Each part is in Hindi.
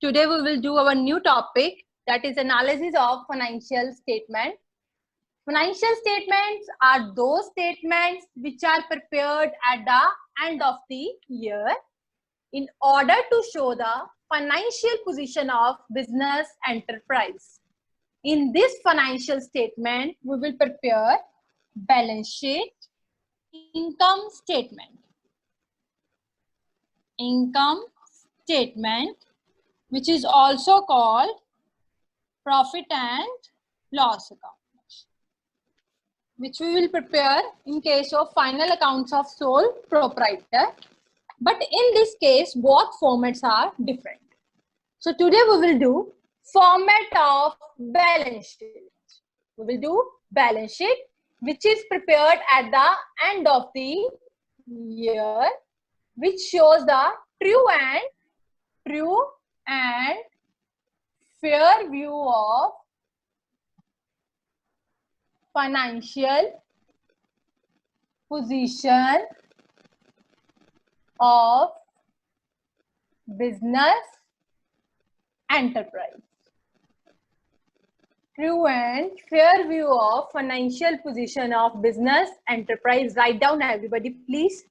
Today we will do our new topic, that is analysis of financial statement. Financial statements are those statements which are prepared at the end of the year in order to show the financial position of business enterprise. In this financial statement, we will prepare balance sheet, income statement, which is also called profit and loss account, which we will prepare in case of final accounts of sole proprietor. But in this case, both formats are different. So today we will do format of balance sheet. We will do balance sheet, which is prepared at the end of the year, which shows the true and fair view of financial position of business enterprise. True and fair view of financial position of business enterprise. Write down everybody please.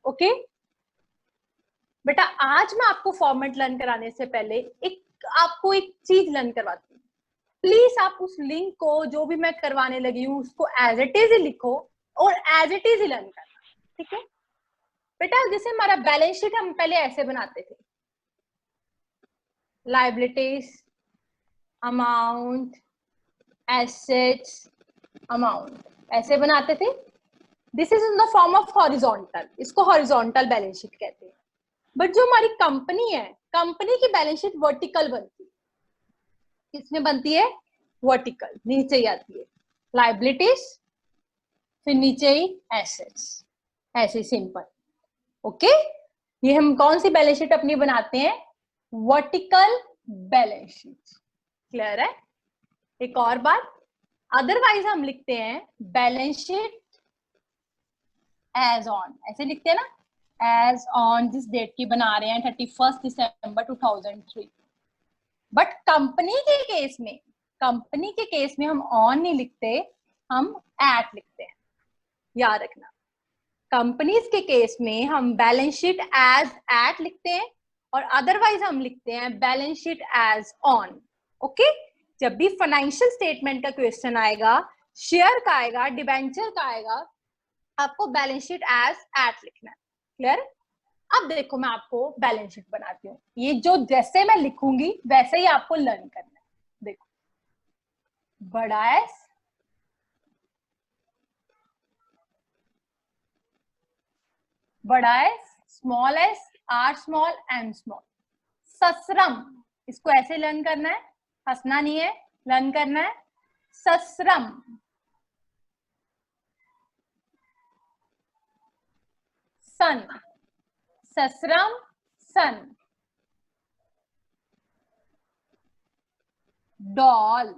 Okay? बेटा आज मैं आपको फॉर्मेट लर्न कराने से पहले आपको एक चीज लर्न करवाती हूँ. प्लीज आप उस लिंक को जो भी मैं करवाने लगी हूँ उसको एज इट इज ही लिखो और एज इट इज ही लर्न करना. ठीक है बेटा? जैसे हमारा बैलेंस शीट हम पहले ऐसे बनाते थे, लायबिलिटीज, अमाउंट, एसेट्स, अमाउंट, ऐसे बनाते थे. This is in the form of horizontal. इसको हॉरिजॉन्टल बैलेंस शीट कहते हैं. बट जो हमारी कंपनी है, कंपनी की बैलेंस शीट वर्टिकल बनती है. किसमें बनती है? वर्टिकल. नीचे ही आती है लायबिलिटीज, फिर नीचे ही एसेट्स. ऐसे सिंपल. ओके? ये हम कौन सी बैलेंस शीट अपनी बनाते हैं? Vertical balance sheet. क्लियर है? एक और बात, अदरवाइज हम लिखते हैं बैलेंस शीट एज ऑन. ऐसे लिखते हैं ना, एज ऑन जिस डेट की बना रहे हैं 31 दिसंबर 2003. बट कंपनी के केस में हम ऑन नहीं लिखते, हम एट लिखते हैं. याद रखना, कंपनीज के केस में हम बैलेंस शीट एज एट लिखते हैं और अदरवाइज हम लिखते हैं balance sheet as on. Okay? जब भी फाइनेंशियल स्टेटमेंट का क्वेश्चन आएगा, शेयर का आएगा, डिबेंचर का आएगा, आपको बैलेंस शीट एज एट लिखना है. क्लियर? अब देखो मैं आपको बैलेंस शीट बनाती हूँ. ये जो जैसे मैं लिखूंगी वैसे ही आपको लर्न करना है. देखो, बड़ा एस, बड़ा S, small S, R small, M small. ससरम, इसको ऐसे लर्न करना है, हंसना नहीं है, लर्न करना है. ससरम, सन, ससरम, सन. डॉल,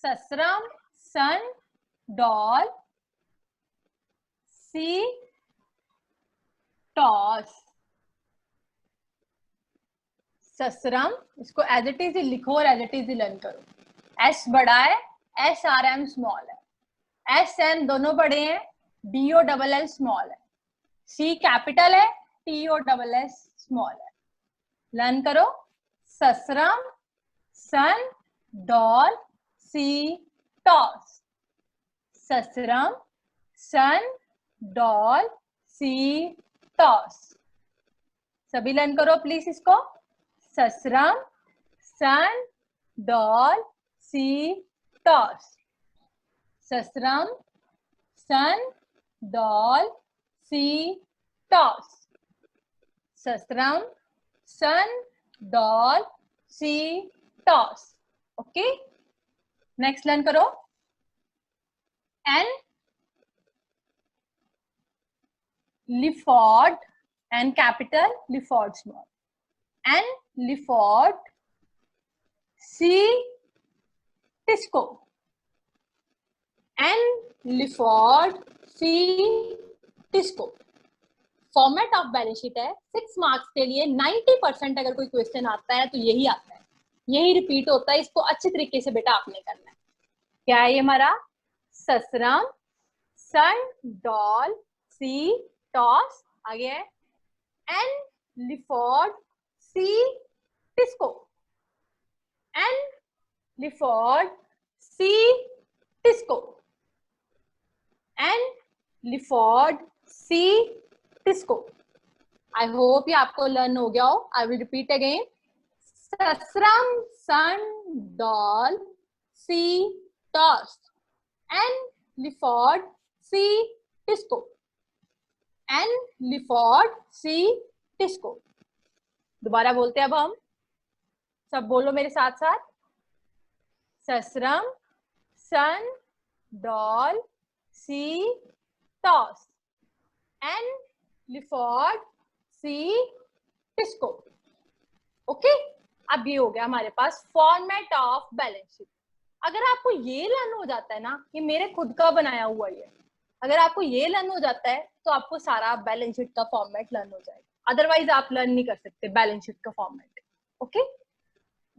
ससरम, सन, डॉल. C toss, Sasaram. इसको एज इट इज ही लिखो और एज इट इज ही लर्न करो. एस बड़ा है, एस आर एम स्मॉल है, एस एन दोनों बड़े हैं, D O double L small है, सी कैपिटल है, T O double S small है. लर्न करो. ससरम, सन, डॉल, सी टॉस. ससरम, सन, डॉल, सी टॉस. सभी लर्न करो प्लीज इसको. ससरम, सन, डॉल, सी टॉस. ससरम, सन, डॉल, सी टॉस. ससरम, सन, doll, C toss. Okay? Next learn करो. N Lifford, N capital, Lifford small. N Lifford, C TISCO. N Lifford, C Tisco. Format of balance sheet है 6 मार्क्स के लिए 90% अगर कोई क्वेश्चन आता है तो यही आता है, यही रिपीट होता है। इसको अच्छे तरीके से बेटा आपने करना है। क्या है ये हमारा? ससरम, सन, डॉल, सी, टॉस, आगे है एन, लिफोर्ड, सी, टिस्को, एन, लिफोर्ड, सी, टिस्को, एन, लिफोर्ड, सी, टिस्को। आई होप ये आपको लर्न हो गया हो। I will repeat again. ससरम, सन, डॉल, सी, टॉस, एन, लिफोर्ड, सी, टिस्को, एन, लिफोर्ड, सी, टिस्को। दोबारा बोलते हैं अब हम, सब बोलो मेरे साथ साथ। ससरम, सन, डॉल, सी, टॉस, एन, लिफोर्ड, सी, टिस्को। ओके, अब ये हो गया हमारे पास फॉर्मेट ऑफ बैलेंस शीट। अगर आपको ये लर्न हो जाता है ना, ये मेरे खुद का बनाया हुआ ये, अगर आपको ये लर्न हो जाता है तो आपको सारा बैलेंस शीट का फॉर्मेट लर्न हो जाएगा। अदरवाइज आप लर्न नहीं कर सकते बैलेंस शीट का फॉर्मेट। ओके,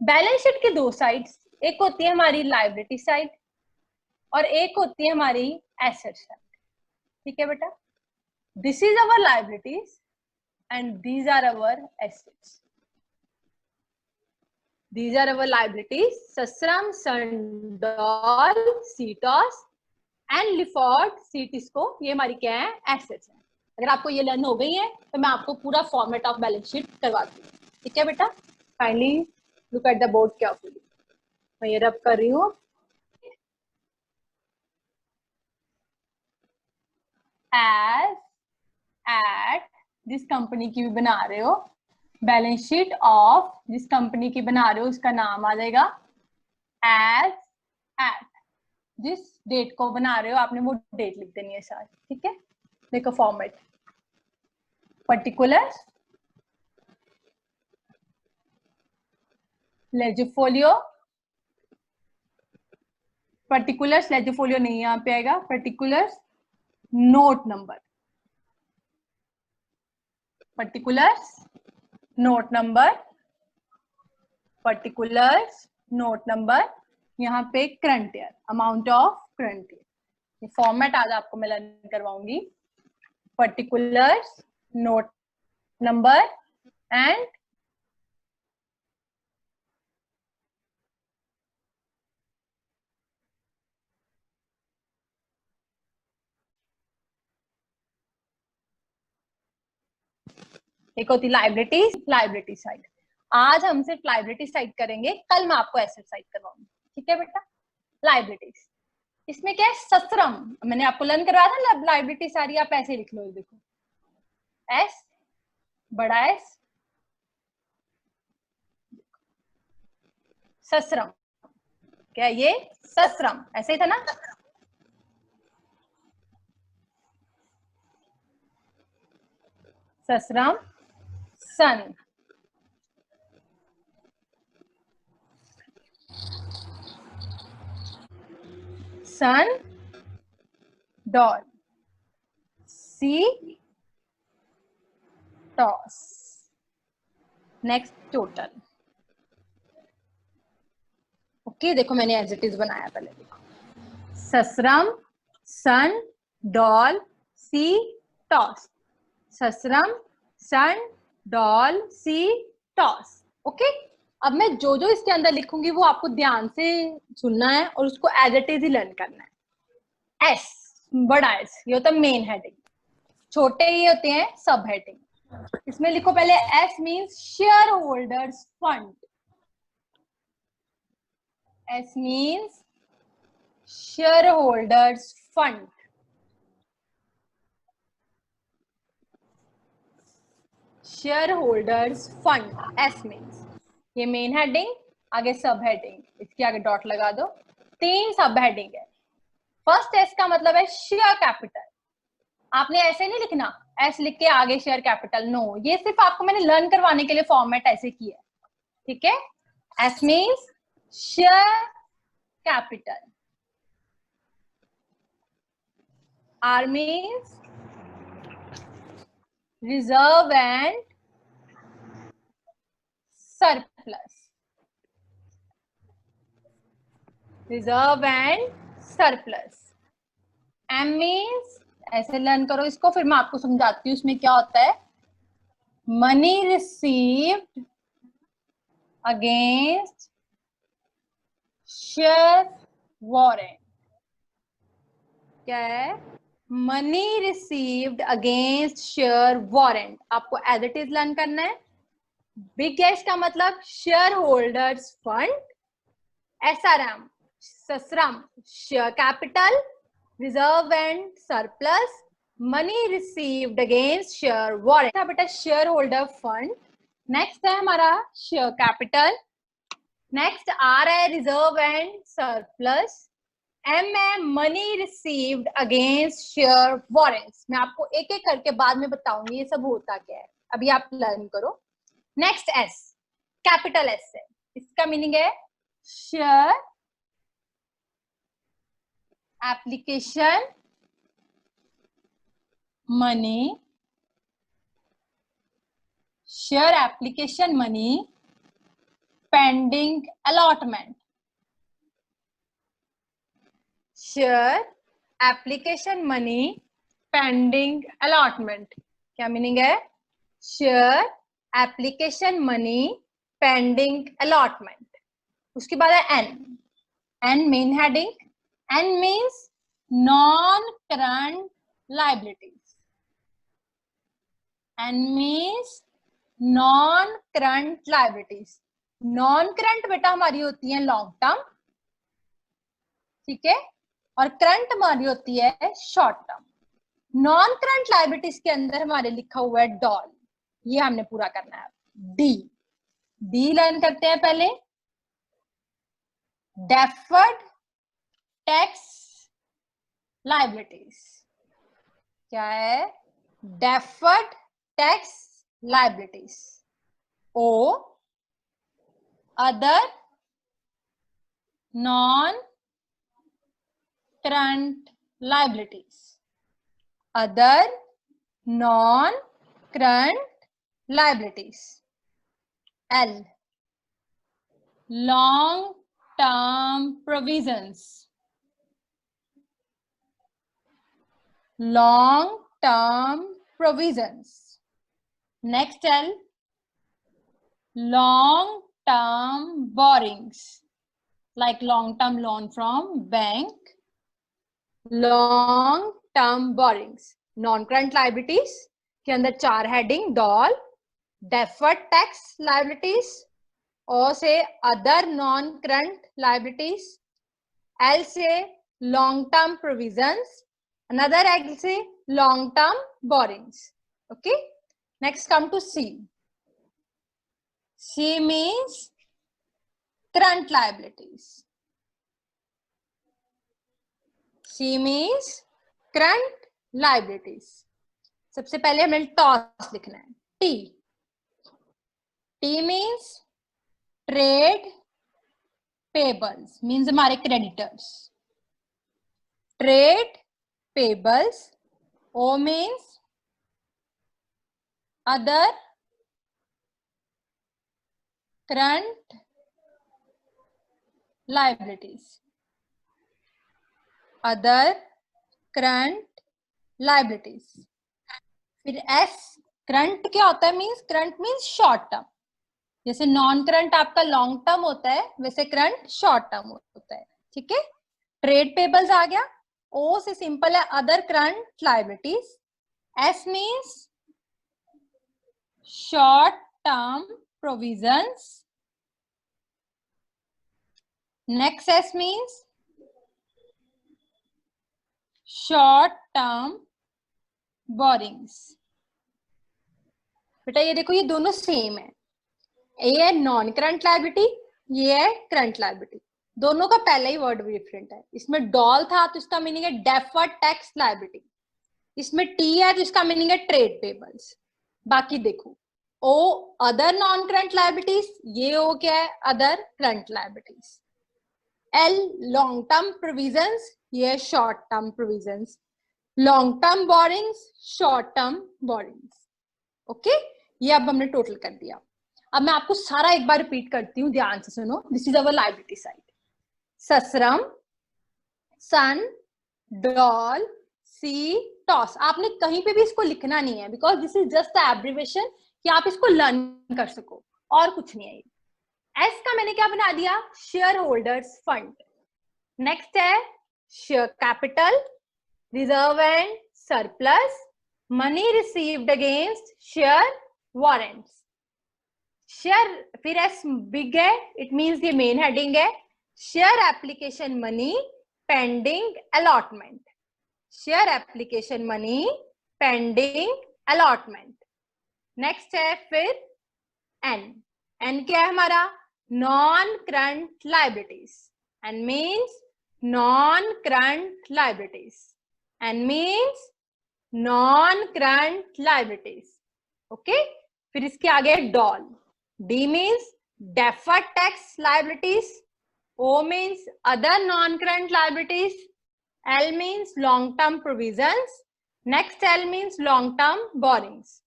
बैलेंस शीट की दो साइड्स, एक होती है हमारी लायबिलिटी साइड और एक होती है हमारी एसेट साइड। ठीक है बेटा, this is our liabilities and these are our assets. These are our liabilities. Sasram, Sandal, Cetos and Lifford, Cetisco, ये हमारी क्या है? Assets है। अगर आपको ये लर्न हो गई है तो मैं आपको पूरा फॉर्मेट ऑफ बैलेंस शीट करवाती हूँ। ठीक है बेटा, kindly look at the board carefully. मैं ये रब कर रही हूँ। As at जिस कंपनी की भी बना रहे हो, बैलेंस शीट ऑफ जिस कंपनी की बना रहे हो उसका नाम आ जाएगा एज एट। जिस डेट को बना रहे हो आपने वो डेट लिख देनी है साथ। ठीक है, देखो फॉर्मेट, पर्टिकुलर, लेजिफोलियो, पर्टिकुलर्स लेजिफोलियो नहीं यहाँ पे आएगा, particulars note number, particulars note number, particulars note number, यहाँ पे current year, amount of current year. ये फॉर्मेट आज आपको मैं लर्न करवाऊंगी। पर्टिकुलर्स नोट नंबर एंड एक होती लाइबिलिटीज, लाइबिलिटी साइड। आज हम सिर्फ लाइबिलिटी साइड करेंगे, कल मैं आपको एसेट साइड करवाऊंगी। ठीक है बेटा, लाइबिलिटीज इसमें क्या है? ससरम, मैंने आपको लर्न करवाया था ना, लाइबिलिटी सारी आप ऐसे लिख लो। देखो एस, बड़ा एस, ससरम, क्या ये? ससरम, ऐसे ही था ना? ससरम, सन, सन, doll, C, toss, next total. Okay, देखो मैंने एज इट इज बनाया पहले। देखो ससरम, सन, डॉल, सी, टॉस, ससरम, सन, डॉल, सी, टॉस। ओके, अब मैं जो जो इसके अंदर लिखूंगी वो आपको ध्यान से सुनना है और उसको एज इट इज ही लर्न करना है। एस, बड़ा एस, ये होता है मेन हेडिंग, छोटे ये होते हैं सब हेडिंग। इसमें लिखो पहले S means share holders fund, S means share holders fund, share holders fund, S means ये मेन हेडिंग, आगे सब हेडिंग, इसके आगे डॉट लगा दो। 3 सब हेडिंग है। फर्स्ट एस का मतलब है शेयर कैपिटल। आपने ऐसे नहीं लिखना एस लिख के आगे शेयर कैपिटल, नो, ये सिर्फ आपको मैंने लर्न करवाने के लिए फॉर्मेट ऐसे किया है। ठीक है, S means share capital, R means reserve and surplus, reserve and surplus. M means, ऐसे लर्न करो इसको, फिर मैं आपको समझाती हूँ इसमें क्या होता है। Money received against share warrant. क्या है? Money received against share warrant. आपको एज इट इज लर्न करना है। बिग कैश का मतलब शेयर होल्डर्स फंड, एसआरएम ससरम share capital, reserve and surplus, money received against share warrant. बेटा शेयर होल्डर फंड, नेक्स्ट है हमारा शेयर कैपिटल, नेक्स्ट आर है रिजर्व एंड सरप्लस, एम है money received against share warrants. मैं आपको एक एक करके बाद में बताऊंगी ये सब होता क्या है, अभी आप लर्न करो। नेक्स्ट एस, कैपिटल एस है, इसका मीनिंग है share application money, share application money pending allotment, share application money pending allotment. क्या मीनिंग है? Share application money pending allotment. उसके बाद है N, N main heading, N means non current liabilities, N means non current liabilities. Non current बेटा हमारी होती है लॉन्ग टर्म, ठीक है, और करंट हमारी होती है short term. Non current liabilities के अंदर हमारे लिखा हुआ है डॉल, ये हमने पूरा करना है। डी, डी लर्न करते हैं पहले। Deferred tax liabilities. क्या है? Deferred tax liabilities. O, other non current liabilities, other non current liabilities. L, long term provisions, long term provisions. Next L, long term borrowings, like long term loan from bank, long term borrowings। Non current liabilities के अंदर चार heading, doll, deferred tax liabilities, O से other non current liabilities, L से long term provisions, another L से long term borrowings. Okay, next come to C. C means current liabilities, C means current liabilities। सबसे पहले हमें टॉस लिखना है, T, T means trade payables, means हमारे creditors, trade payables। O means other current liabilities, other current liabilities। फिर S, करंट क्या होता है? Means current means short term. जैसे नॉन करंट आपका लॉन्ग टर्म होता है, वैसे करंट शॉर्ट टर्म होता है, ठीक है। ट्रेड पेबल्स आ गया। ओ से सिंपल है other current liabilities. S means short term provisions. Next S means short term borings. बेटा ये देखो, ये दोनों सेम है, ये है नॉन करंट लाइबिलिटी, ये है करंट लाइबिलिटी, दोनों का पहला ही वर्ड भी डिफरेंट है। इसमें डॉल था तो इसका मीनिंग है डेफर्ड टैक्स लाइबिलिटी, इसमें टी है तो इसका मीनिंग है ट्रेड पेबल्स। बाकी देखो, O other non current liabilities, ये ओ क्या है? Other current liabilities. L long term provisions, ये short term provisions. Long term borrowings, short term borrowings. Okay, ये अब हमने टोटल कर दिया। अब मैं आपको सारा एक बार रिपीट करती हूँ, ध्यान से सुनो। This is our liability side. ससरम, सन, डॉल, सी, टॉस। आपने कहीं पे भी इसको लिखना नहीं है, because this is just the abbreviation कि आप इसको लर्न कर सको, और कुछ नहीं है। एस का मैंने क्या बना दिया, शेयर होल्डर्स फंड। नेक्स्ट है share capital, reserve and surplus, money received against share warrants. Share, फिर एस बिग है, इट मींस ये मेन हेडिंग है। Share application money pending allotment, share application money pending allotment. Next है फिर एन। एन क्या है हमारा, non current liabilities. N means non current liabilities, N means non current liabilities. Okay, फिर इसके आगे डॉल। D means deferred tax liabilities, O means other non-current liabilities, L means long-term provisions, next L means long-term borrowings.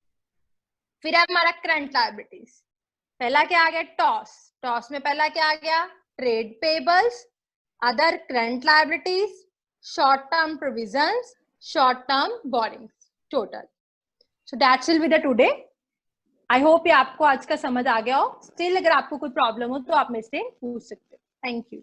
फिर हमारा करंट लाइबिलिटीज, पहला क्या आ गया, टॉस। टॉस में पहला क्या आ गया, trade payables, other current liabilities, short term provisions, short term borings, total. So that's will be the today. I hope ये आपको आज का समझ आ गया हो। स्टिल अगर आपको कोई प्रॉब्लम हो तो आप मेरे से पूछ सकते हो। Thank you.